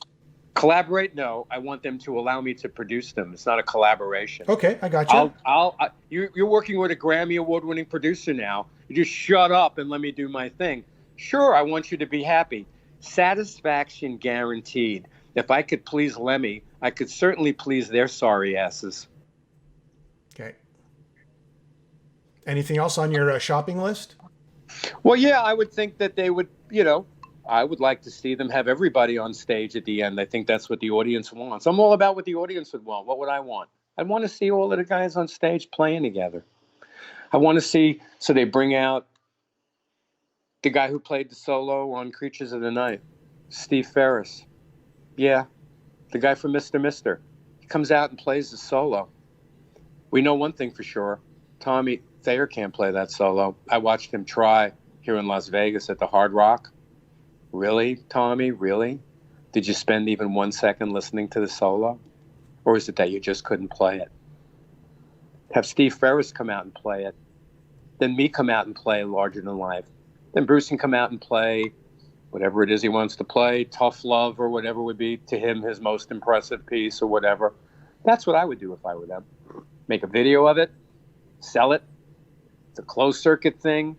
B: Collaborate? No. I want them to allow me to produce them. It's not a collaboration.
A: Okay, I got you.
B: You're working with a Grammy award-winning producer now. You just shut up and let me do my thing. Sure, I want you to be happy. Satisfaction guaranteed. If I could please Lemmy, I could certainly please their sorry asses.
A: Okay. Anything else on your shopping list?
B: Well, yeah, I would think that they would, I would like to see them have everybody on stage at the end. I think that's what the audience wants. I'm all about what the audience would want. What would I want? I'd want to see all of the guys on stage playing together. I want to see, so they bring out the guy who played the solo on Creatures of the Night, Steve Ferris. Yeah, the guy from Mr. Mister. He comes out and plays the solo. We know one thing for sure. Tommy Thayer can't play that solo. I watched him try here in Las Vegas at the Hard Rock. Really, Tommy? Really? Did you spend even 1 second listening to the solo? Or is it that you just couldn't play it? Have Steve Ferris come out and play it. Then me come out and play Larger Than Life. Then Bruce can come out and play whatever it is he wants to play, Tough Love or whatever would be to him his most impressive piece or whatever. That's what I would do if I were them. Make a video of it, sell it. It's a closed circuit thing.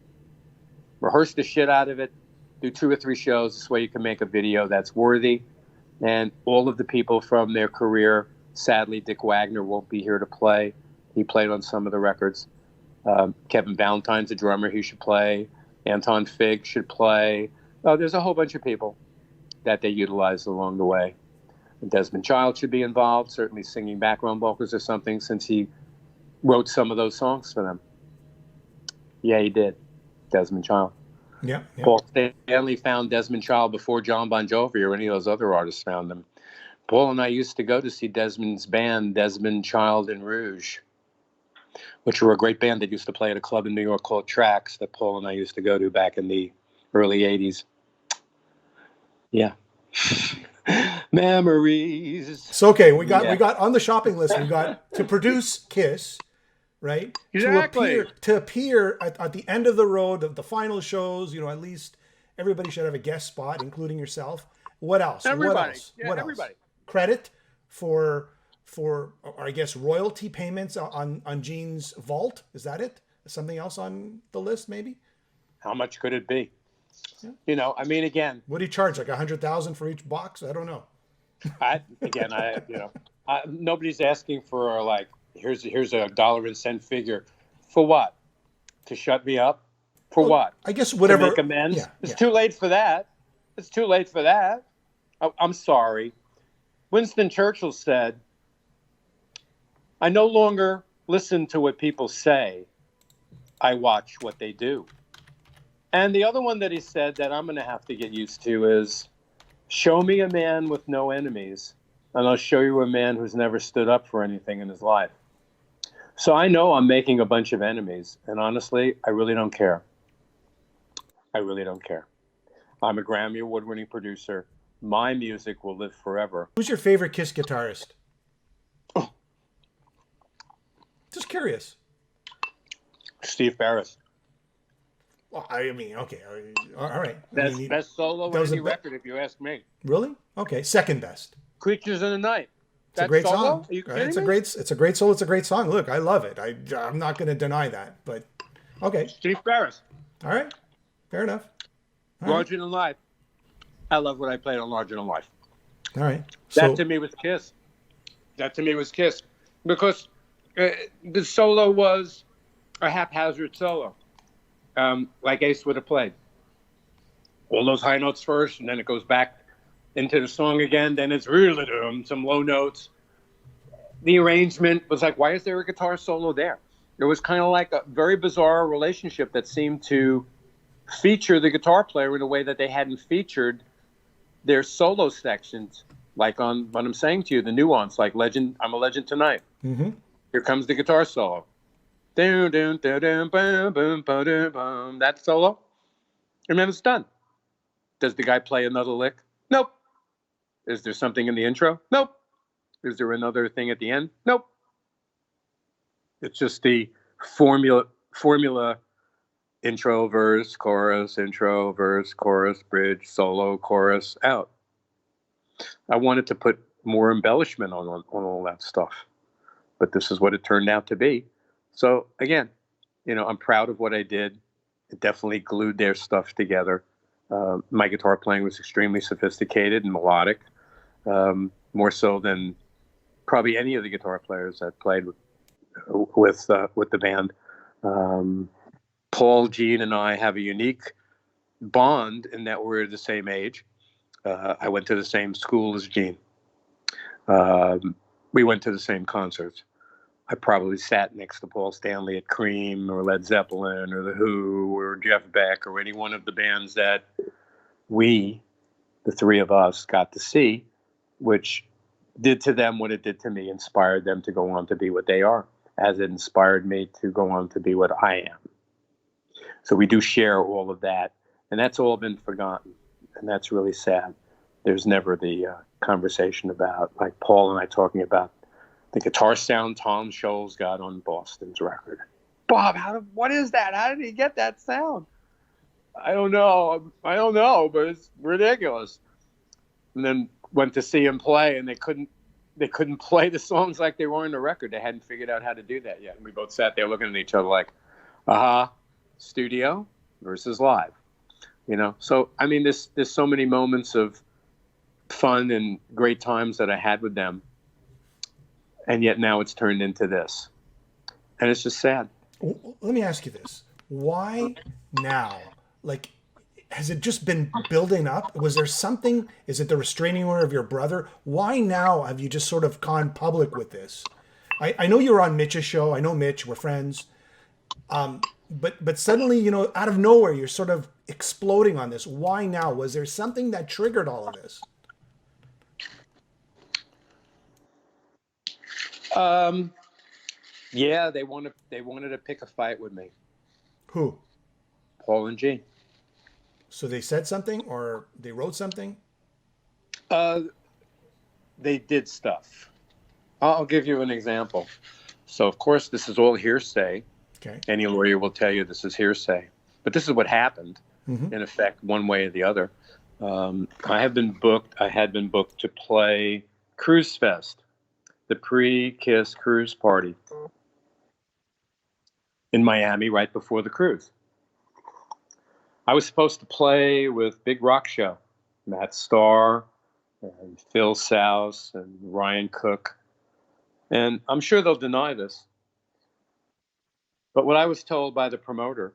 B: Rehearse the shit out of it. Do 2 or 3 shows. This way you can make a video that's worthy. And all of the people from their career, sadly, Dick Wagner won't be here to play. He played on some of the records. Kevin Valentine's a drummer. He should play. Anton Fig should play. Oh, there's a whole bunch of people that they utilized along the way. Desmond Child should be involved, certainly singing background vocals or something, since he wrote some of those songs for them. Yeah, he did. Desmond Child.
A: Yeah.
B: Paul Stanley found Desmond Child before John Bon Jovi or any of those other artists found him. Paul and I used to go to see Desmond's band, Desmond Child and Rouge, which were a great band that used to play at a club in New York called Trax that Paul and I used to go to back in the early 80s. Yeah. Memories.
A: So, okay, we got on the shopping list, we got to produce Kiss, right?
B: Exactly.
A: To appear at the end of the road of the final shows, at least everybody should have a guest spot, including yourself. What else?
B: Everybody.
A: What else?
B: Yeah,
A: what
B: everybody.
A: Else? Credit for or I guess royalty payments on Gene's vault. Is that it? Something else on the list, maybe?
B: How much could it be? Yeah. Again.
A: What do you charge? Like 100,000 for each box? I don't know.
B: Nobody's asking for like, here's a dollar and cent figure. For what? To shut me up? For what?
A: I guess whatever.
B: To make amends? It's too late for that. It's too late for that. I'm sorry. Winston Churchill said, I no longer listen to what people say. I watch what they do. And the other one that he said that I'm going to have to get used to is, show me a man with no enemies, and I'll show you a man who's never stood up for anything in his life. So I know I'm making a bunch of enemies, and honestly, I really don't care. I really don't care. I'm a Grammy Award-winning producer. My music will live forever.
A: Who's your favorite Kiss guitarist?
B: Oh.
A: Just curious.
B: Steve Ferris.
A: Well, okay. All right.
B: Best solo on any record, if you ask me.
A: Really? Okay. Second best.
B: Creatures in the Night.
A: It's a great
B: solo?
A: song.
B: Are you kidding me?
A: It's a great solo. It's a great song. Look, I love it. I'm not going to deny that. But okay.
B: Steve Ferris.
A: All right. Fair enough.
B: Larger Than Life. I love what I played on Larger Than Life.
A: All right.
B: That to me was Kiss. Because the solo was a haphazard solo. Like Ace would have played. All those high notes first, and then it goes back into the song again. Then it's really some low notes. The arrangement was like, why is there a guitar solo there? It was kind of like a very bizarre relationship that seemed to feature the guitar player in a way that they hadn't featured their solo sections, like on What I'm Saying to You, the nuance, like Legend, I'm a Legend Tonight.
A: Mm-hmm.
B: Here comes the guitar solo. That solo, and then it's done. Does the guy play another lick? Nope. Is there something in the intro? Nope. Is there another thing at the end? Nope. It's just the formula intro, verse, chorus, intro, verse, chorus, bridge, solo, chorus, out. I wanted to put more embellishment on all that stuff, but this is what it turned out to be. So again, I'm proud of what I did. It definitely glued their stuff together. My guitar playing was extremely sophisticated and melodic, more so than probably any of the guitar players that played with the band. Paul, Gene, and I have a unique bond in that we're the same age. I went to the same school as Gene. We went to the same concerts. I probably sat next to Paul Stanley at Cream or Led Zeppelin or The Who or Jeff Beck or any one of the bands that we, the three of us, got to see, which did to them what it did to me, inspired them to go on to be what they are, as it inspired me to go on to be what I am. So we do share all of that, and that's all been forgotten, and that's really sad. There's never the conversation about, like Paul and I talking about the guitar sound Tom Scholz got on Boston's record. Bob, what is that? How did he get that sound? I don't know, but it's ridiculous. And then went to see him play, and they couldn't play the songs like they were on the record. They hadn't figured out how to do that yet. And we both sat there looking at each other like, studio versus live. So I mean, there's so many moments of fun and great times that I had with them, and yet now it's turned into this, and it's just sad.
A: Let me ask you this: why now? Like, has it just been building up? Was there something? Is it the restraining order of your brother? Why now have you just sort of gone public with this? I know you were on Mitch's show. I know Mitch. We're friends. But suddenly, out of nowhere, you're sort of exploding on this. Why now? Was there something that triggered all of this?
B: Yeah, they wanted to pick a fight with me.
A: Who?
B: Paul and Gene.
A: So they said something, or they wrote something?
B: They did stuff. I'll give you an example. So, of course, this is all hearsay.
A: Okay.
B: Any lawyer will tell you this is hearsay. But this is what happened,
A: Mm-hmm.
B: in effect, one way or the other. I had been booked to play Cruise Fest, the pre-Kiss cruise party in Miami right before the cruise. I was supposed to play with Big Rock Show, Matt Starr and Phil Souse and Ryan Cook. And I'm sure they'll deny this. But what I was told by the promoter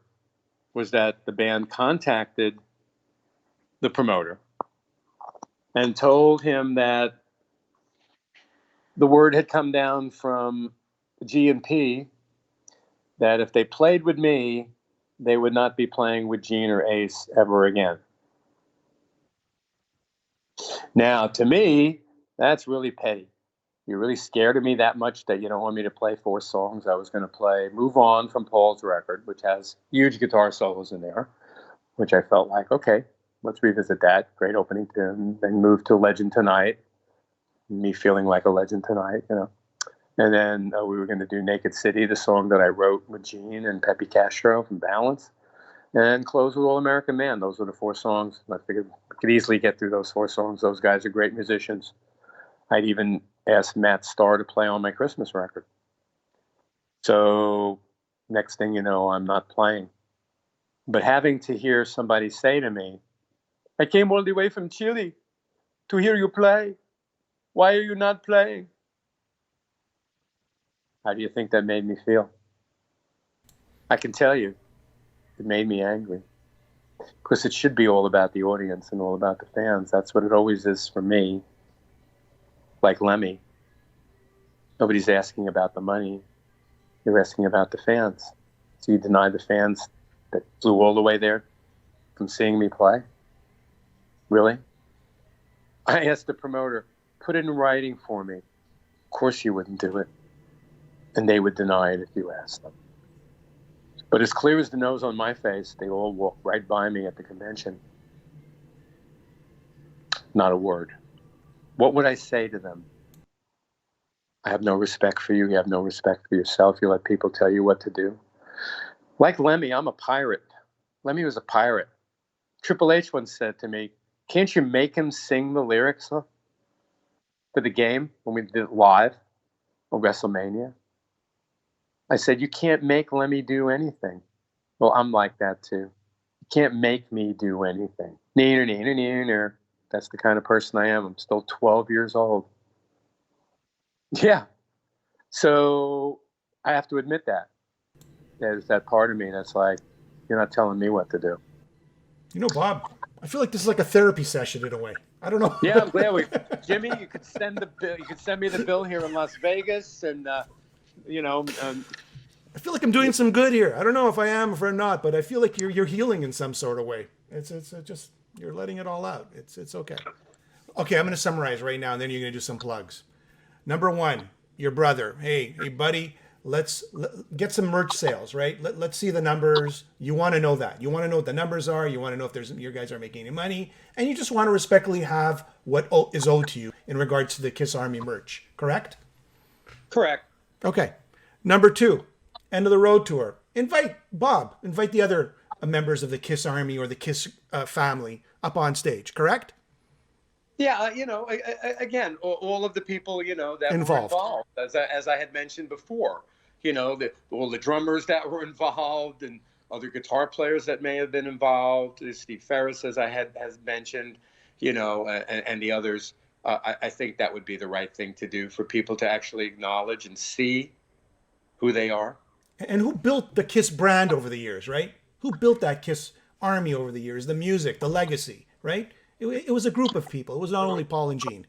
B: was that the band contacted the promoter and told him that the word had come down from G&P that if they played with me, they would not be playing with Gene or Ace ever again. Now, to me, that's really petty. You're really scared of me that much that you don't want me to play 4 songs I was going to play. Move On from Paul's record, which has huge guitar solos in there, which I felt like, okay, let's revisit that. Great opening tune. Then move to Legend Tonight. Me feeling like a legend tonight, And then we were going to do Naked City, the song that I wrote with Gene and Pepe Castro from Balance. And close with All American Man. Those were the 4 songs. I figured I could easily get through those 4 songs. Those guys are great musicians. I'd even asked Matt Starr to play on my Christmas record. So next thing you know, I'm not playing. But having to hear somebody say to me, I came all the way from Chile to hear you play. Why are you not playing? How do you think that made me feel? I can tell you, it made me angry. Because it should be all about the audience and all about the fans. That's what it always is for me. Like Lemmy. Nobody's asking about the money. You're asking about the fans. So you deny the fans that flew all the way there from seeing me play? Really? I asked the promoter, put it in writing for me. Of course you wouldn't do it. And they would deny it if you asked them. But as clear as the nose on my face, they all walked right by me at the convention. Not a word. What would I say to them? I have no respect for you. You have no respect for yourself. You let people tell you what to do. Like Lemmy, I'm a pirate. Lemmy was a pirate. Triple H once said to me, can't you make him sing the lyrics for the game when we did it live on WrestleMania? I said, you can't make Lemmy do anything. Well, I'm like that too. You can't make me do anything. Neener, neener, neener. That's the kind of person I am. I'm still 12 years old. Yeah. So I have to admit that. there's that part of me that's like, you're not telling me what to do.
A: You know, Bob, I feel like this is like a therapy session in a way. I don't know.
B: Yeah, I'm glad Jimmy, you could send the bill. You could send me the bill here in Las Vegas, and you know,
A: I feel like I'm doing some good here. I don't know if I am or not, but I feel like you're healing in some sort of way. It's just you're letting it all out. It's okay. Okay, I'm going to summarize right now, and then you're going to do some plugs. Number one, your brother. Hey, buddy, let's get some merch sales, right? Let's see the numbers. You want to know that. You want to know what the numbers are. You want to know if your guys are making any money, and you just want to respectfully have what is owed to you in regards to the Kiss Army merch. Correct?
B: correct.
A: Okay. Number two, end of the road tour. Invite Bob. Invite the other members of the Kiss Army or the Kiss family up on stage. Correct?
B: Yeah, again, all of the people, that were involved, as I had mentioned before, all the drummers that were involved and other guitar players that may have been involved, Steve Ferris, as I has mentioned, and the others. I think that would be the right thing to do for people to actually acknowledge and see who they are.
A: And who built the Kiss brand over the years, right? Who built that Kiss Army over the years? The music, the legacy, right? It was a group of people. It was not only Paul and Gene.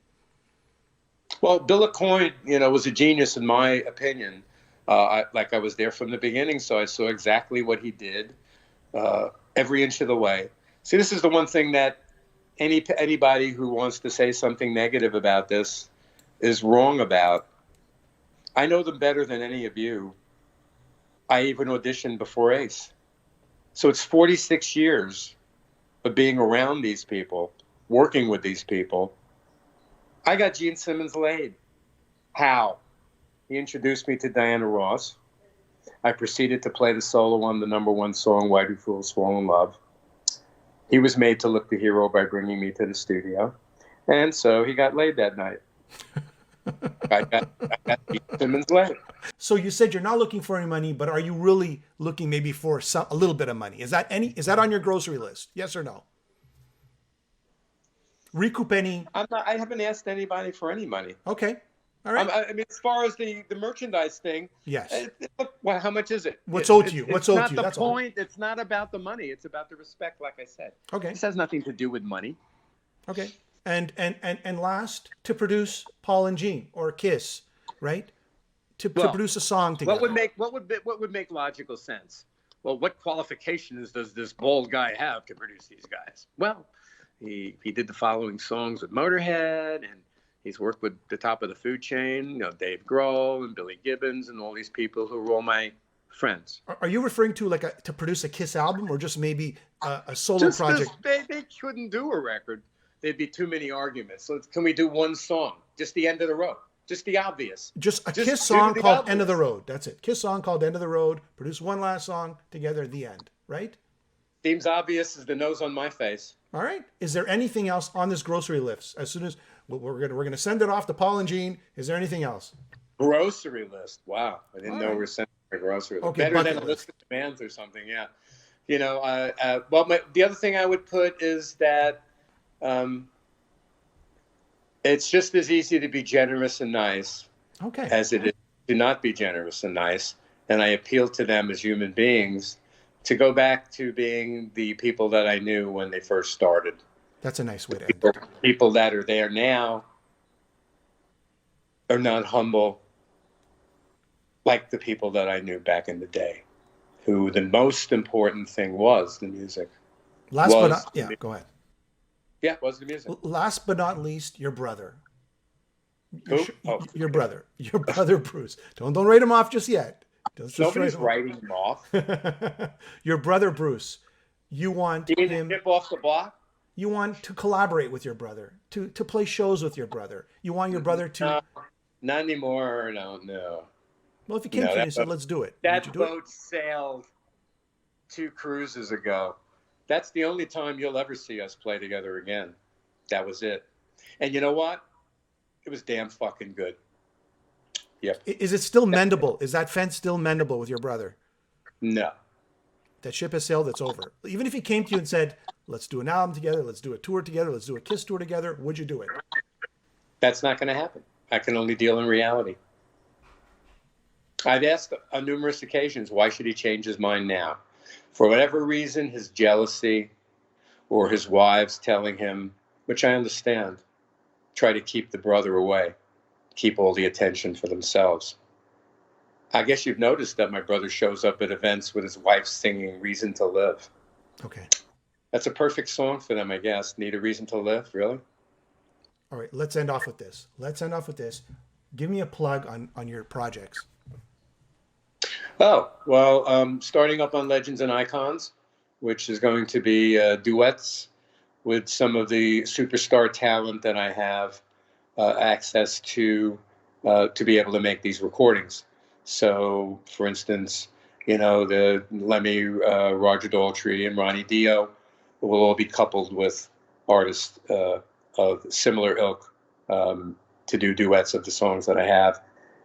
B: Well, Bill Aucoin, was a genius in my opinion. I was there from the beginning, so I saw exactly what he did every inch of the way. See, this is the one thing that anybody who wants to say something negative about this is wrong about. I know them better than any of you. I even auditioned before Ace. So it's 46 years of being around these people, working with these people. I got Gene Simmons laid. How? He introduced me to Diana Ross. I proceeded to play the solo on the #1 song, Why Do Fools Fall in Love? He was made to look the hero by bringing me to the studio. And so he got laid that night. I got Gene Simmons laid.
A: So you said you're not looking for any money, but are you really looking maybe for a little bit of money? Is that on your grocery list? Yes or no? Recoup any?
B: I haven't asked anybody for any money.
A: Okay. All right.
B: I mean, as far as the merchandise thing,
A: yes.
B: Well, how much is it?
A: What's owed to you? What's owed to you?
B: That's the point. It's not about the money. It's about the respect, like I said.
A: Okay.
B: This has nothing to do with money.
A: Okay. And last, to produce Paul and Gene or Kiss, right? To produce a song together.
B: What would make logical sense? Well, what qualifications does this bald guy have to produce these guys? Well, he did the following songs with Motorhead, and he's worked with the top of the food chain, Dave Grohl and Billy Gibbons and all these people who are all my friends.
A: Are you referring to to produce a Kiss album or just maybe a solo project?
B: They couldn't do a record. There'd be too many arguments. So can we do one song? Just the end of the road. Just the obvious.
A: Just a Kiss song called End of the Road. That's it. Kiss song called End of the Road. Produce one last song together at the end, right?
B: Seems obvious as the nose on my face.
A: All right. Is there anything else on this grocery list? As soon as we're gonna send it off to Paul and Gene. Is there anything else?
B: Grocery list. Wow, I didn't know we were sending a grocery list.
A: Okay,
B: better than a list of demands or something. Yeah. The other thing I would put is that it's just as easy to be generous and nice as it is to not be generous and nice. And I appeal to them as human beings to go back to being the people that I knew when they first started.
A: That's a nice way to end it.
B: People that are there now are not humble like the people that I knew back in the day, who the most important thing was the music.
A: Go ahead.
B: Yeah, was the music.
A: Last but not least, your brother.
B: Who?
A: Your brother. Your brother, Bruce. Don't write him off just yet.
B: Nobody's writing him off.
A: Your brother, Bruce. You want him
B: tip off the block?
A: You want to collaborate with your brother, to play shows with your brother. You want your brother to...
B: No, not anymore. No.
A: Well, if you came to me and said, let's do it.
B: That boat sailed 2 cruises ago. That's the only time you'll ever see us play together again. That was it. And you know what? It was damn fucking good. Yep.
A: Is it still mendable? Is that fence still mendable with your brother?
B: No.
A: That ship has sailed, it's over. Even if he came to you and said, let's do an album together, let's do a tour together, let's do a Kiss tour together, would you do it?
B: That's not going to happen. I can only deal in reality. I've asked on numerous occasions, why should he change his mind now? For whatever reason, his jealousy or his wives telling him, which I understand, try to keep the brother away, keep all the attention for themselves. I guess you've noticed that my brother shows up at events with his wife singing Reason to Live.
A: Okay.
B: That's a perfect song for them, I guess. Need a reason to live, really?
A: All right, let's end off with this. Give me a plug on your projects.
B: Oh, well, starting up on Legends and Icons, which is going to be duets with some of the superstar talent that I have access to be able to make these recordings. So, for instance, the Lemmy, Roger Daltrey, and Ronnie Dio will all be coupled with artists of similar ilk to do duets of the songs that I have.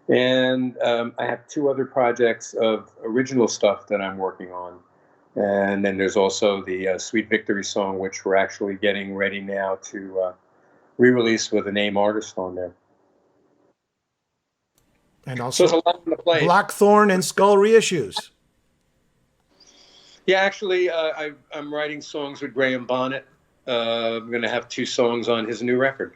B: And I have 2 other projects of original stuff that I'm working on. And then there's also the Sweet Victory song, which we're actually getting ready now to re-release with a name artist on there.
A: And also
B: so there's a lot on the plate.
A: Blackthorn and Skull reissues.
B: Yeah, actually, I'm writing songs with Graham Bonnet. I'm going to have 2 songs on his new record.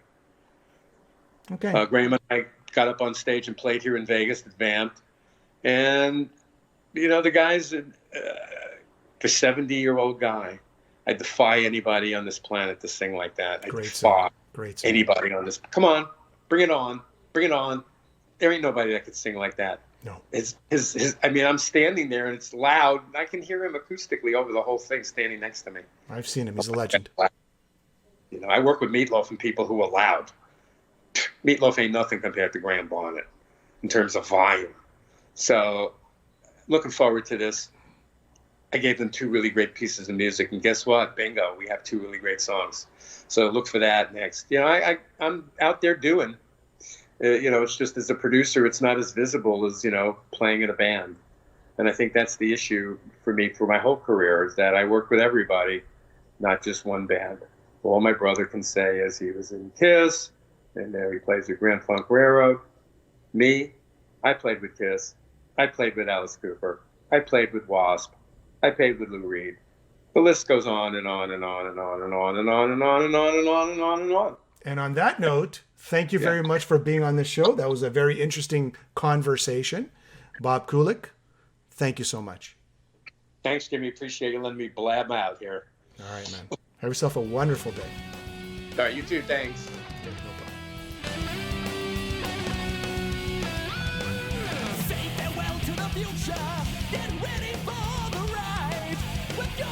A: Okay.
B: Graham and I got up on stage and played here in Vegas at Vamped. And, the guy's the 70-year-old guy. I defy anybody on this planet to sing like that.
A: Great
B: defy
A: song.
B: anybody on this. Come on, bring it on. Bring it on. There ain't nobody that could sing like that.
A: No.
B: I'm standing there and it's loud. I can hear him acoustically over the whole thing standing next to me.
A: I've seen him. He's a legend.
B: I work with Meatloaf and people who are loud. Meatloaf ain't nothing compared to Graham Bonnet in terms of volume. So, looking forward to this. I gave them 2 really great pieces of music, and guess what? Bingo, we have 2 really great songs. So look for that next. I'm out there doing. It's just as a producer, it's not as visible as playing in a band, and I think that's the issue for me for my whole career is that I work with everybody, not just one band. All my brother can say is he was in Kiss. And there he plays with Grand Funk Railroad. Me, I played with Kiss. I played with Alice Cooper. I played with W.A.S.P. I played with Lou Reed. The list goes on and on and on and on and on and on and on and on and on and on and on.
A: And on that note, thank you very much for being on the show. That was a very interesting conversation. Bob Kulick, thank you so much.
B: Thanks, Jimmy. Appreciate you letting me blab out here.
A: All right, man. Have yourself a wonderful day.
B: All right, you too. Thanks.
C: Say farewell to the future. Get ready for the ride. With your